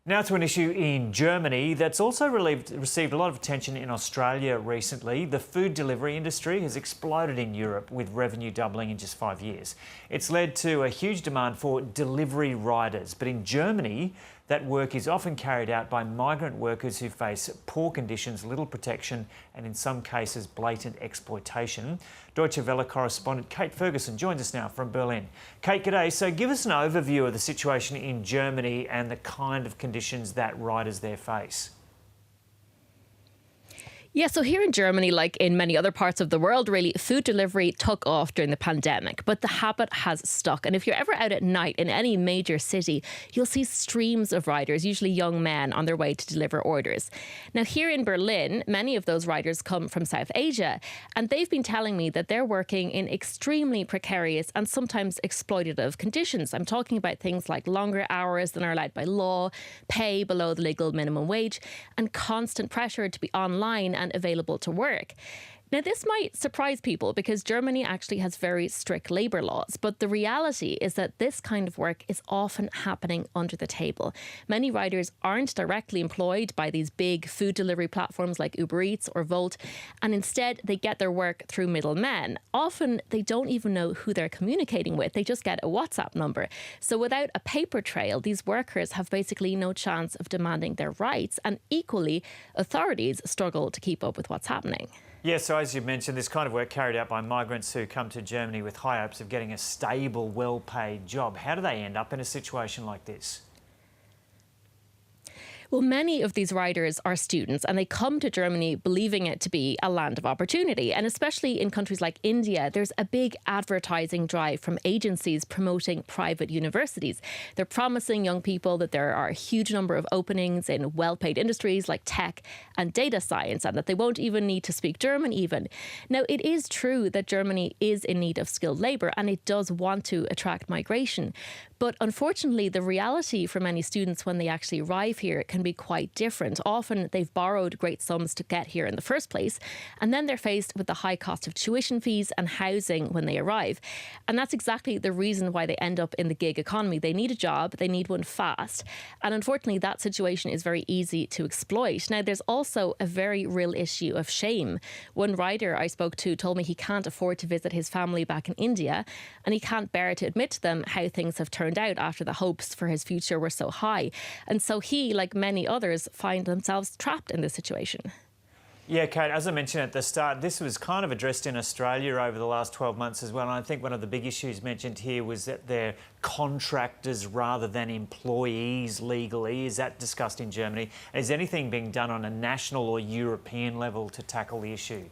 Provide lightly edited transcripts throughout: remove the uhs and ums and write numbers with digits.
Now to an issue in Germany that's also received a lot of attention in Australia recently. The food delivery industry has exploded in Europe, with revenue doubling in just 5 years. It's led to a huge demand for delivery riders, but in Germany, that work is often carried out by migrant workers who face poor conditions, little protection, and in some cases, blatant exploitation. Deutsche Welle correspondent Kate Ferguson joins us now from Berlin. Kate, g'day. So give us an overview of the situation in Germany and the kind of conditions that riders there face. Yeah, so here in Germany, like in many other parts of the world, really, food delivery took off during the pandemic, but the habit has stuck. And if you're ever out at night in any major city, you'll see streams of riders, usually young men, on their way to deliver orders. Now, here in Berlin, many of those riders come from South Asia, and they've been telling me that they're working in extremely precarious and sometimes exploitative conditions. I'm talking about things like longer hours than are allowed by law, pay below the legal minimum wage, and constant pressure to be online and available to work. Now, this might surprise people because Germany actually has very strict labour laws, but the reality is that this kind of work is often happening under the table. Many riders aren't directly employed by these big food delivery platforms like Uber Eats or Volt, and instead they get their work through middlemen. Often they don't even know who they're communicating with, they just get a WhatsApp number. So without a paper trail, these workers have basically no chance of demanding their rights, and equally, authorities struggle to keep up with what's happening. Yeah, so as you mentioned, this kind of work carried out by migrants who come to Germany with high hopes of getting a stable, well-paid job. How do they end up in a situation like this? Well, many of these riders are students and they come to Germany believing it to be a land of opportunity. And especially in countries like India, there's a big advertising drive from agencies promoting private universities. They're promising young people that there are a huge number of openings in well-paid industries like tech and data science, and that they won't even need to speak German even. Now, it is true that Germany is in need of skilled labour and it does want to attract migration. But unfortunately, the reality for many students when they actually arrive here can be quite different. Often they've borrowed great sums to get here in the first place, and then they're faced with the high cost of tuition fees and housing when they arrive. And that's exactly the reason why they end up in the gig economy. They need a job, they need one fast. And unfortunately, that situation is very easy to exploit. Now, there's also a very real issue of shame. One rider I spoke to told me he can't afford to visit his family back in India, and he can't bear to admit to them how things have turned out after the hopes for his future were so high. And so he, like many others, find themselves trapped in this situation. Yeah, Kate, as I mentioned at the start, this was kind of addressed in Australia over the last 12 months as well. And I think one of the big issues mentioned here was that they're contractors rather than employees legally. Is that discussed in Germany? Is anything being done on a national or European level to tackle the issue?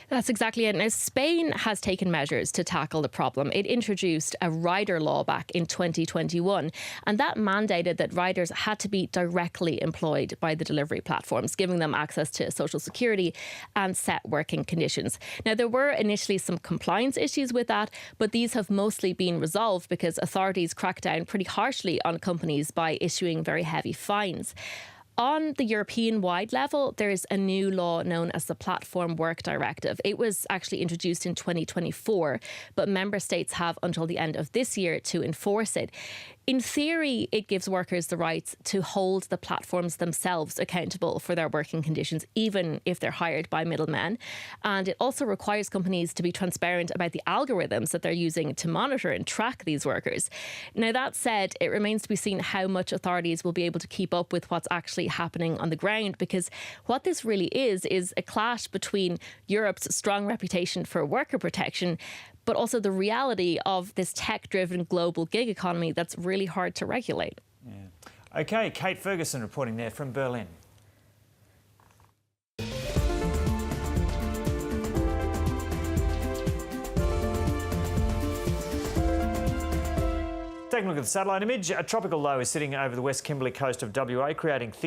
That's exactly it. Now, Spain has taken measures to tackle the problem. It introduced a rider law back in 2021, and that mandated that riders had to be directly employed by the delivery platforms, giving them access to social security and set working conditions. Now, there were initially some compliance issues with that, but these have mostly been resolved because authorities cracked down pretty harshly on companies by issuing very heavy fines. On the European-wide level, there's a new law known as the Platform Work Directive. It was actually introduced in 2024, but member states have until the end of this year to enforce it. In theory, it gives workers the rights to hold the platforms themselves accountable for their working conditions, even if they're hired by middlemen. And it also requires companies to be transparent about the algorithms that they're using to monitor and track these workers. Now, that said, it remains to be seen how much authorities will be able to keep up with what's actually happening on the ground, because what this really is a clash between Europe's strong reputation for worker protection, but also the reality of this tech-driven global gig economy that's really hard to regulate. Yeah. OK, Kate Ferguson reporting there from Berlin. Taking a look at the satellite image, a tropical low is sitting over the West Kimberley coast of WA, creating thick